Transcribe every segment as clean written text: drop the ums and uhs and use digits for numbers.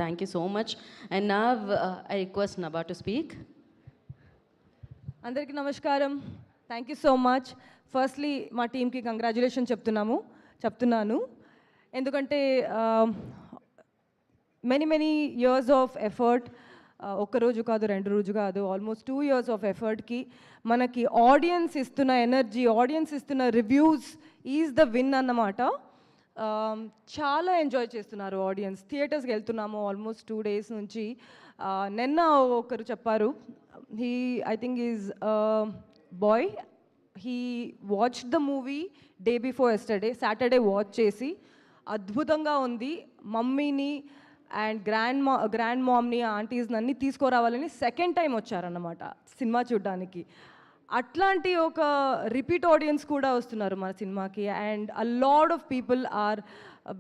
Thank you so much. And now I request Nabha to speak. అందరికీ నమస్కారం. Thank you so much. Firstly మా టీమ్కి congratulation చెప్తున్నాను ఎందుకంటే మెనీ ఇయర్స్ ఆఫ్ ఎఫర్ట్, ఒక్కరోజు కాదు, 2 రోజు కాదు, ఆల్మోస్ట్ 2 years ఆఫ్ ఎఫర్ట్కి మనకి ఆడియన్స్ ఇస్తున్న ఎనర్జీ, ఆడియన్స్ ఇస్తున్న రివ్యూస్ ఈజ్ ద విన్ అన్నమాట. చాలా ఎంజాయ్ చేస్తున్నారు ఆడియన్స్. థియేటర్స్కి వెళ్తున్నాము ఆల్మోస్ట్ 2 days నుంచి. నిన్న ఒకరు చెప్పారు, I think he's a boy. He watched the movie day before yesterday, Saturday watch చేసి అద్భుతంగా ఉంది, మమ్మీని అండ్ గ్రాండ్ మామ్ని, ఆంటీస్ని అన్నీ తీసుకురావాలని సెకండ్ టైం వచ్చారన్నమాట సినిమా చూడడానికి. అట్లాంటి ఒక రిపీట్ ఆడియన్స్ కూడా వస్తున్నారు మన సినిమాకి. And a lot of people are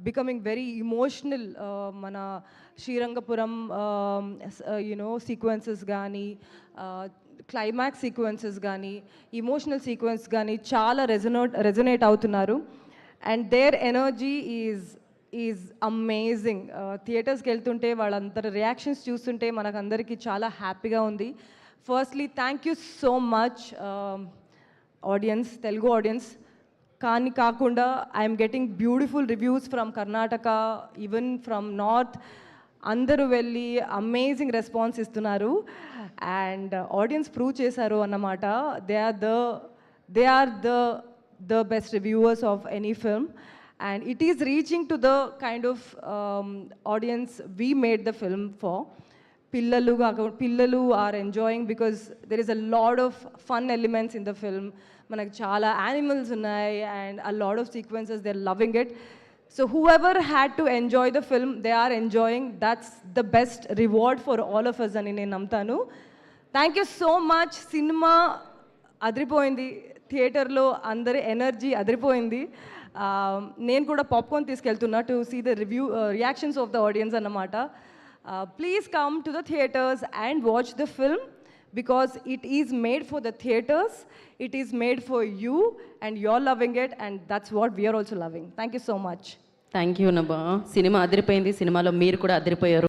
becoming very emotional. మన శ్రీరంగపురం సీక్వెన్సెస్ కానీ, క్లైమాక్స్ సీక్వెన్సెస్ కానీ, ఇమోషనల్ సీక్వెన్స్ కానీ చాలా రెజొనేట్ అవుతున్నారు. And their energy is amazing. థియేటర్స్కి వెళ్తుంటే వాళ్ళందరి రియాక్షన్స్ చూస్తుంటే మనకందరికీ చాలా హ్యాపీగా ఉంది. Firstly thank you so much audience, Telugu audience. కానీ కాకుండా I'm getting beautiful reviews from Karnataka, even from north. అందరూ వెళ్ళి అమేజింగ్ రెస్పాన్స్ ఇస్తున్నారు. అండ్ ఆడియన్స్ ప్రూవ్ చేశారు అన్నమాట. They are the best reviewers of any film. And it is reaching to the kind of audience we made the film for. Pillalu are enjoying because there is a lot of fun elements in the film. Manaku chaala animals unnai and a lot of sequences, they're loving it. So whoever had to enjoy the film, they are enjoying. That's the best reward for all of us ani nenu namtanu. Thank you so much. Cinema adripoyindi, థియేటర్లో అందరి energy అదిరిపోయింది. నేను కూడా popcorn తీసుకెళ్తున్నా to see the reactions of the audience అన్నమాట. Please come to the theatres and watch the film because it is made for the theatres. It is made for you and you're loving it and that's what we're also loving. Thank you so much. Thank you Nabha. సినిమా అదిరిపోయింది, సినిమాలో మీరు కూడా అదిరిపోయారు.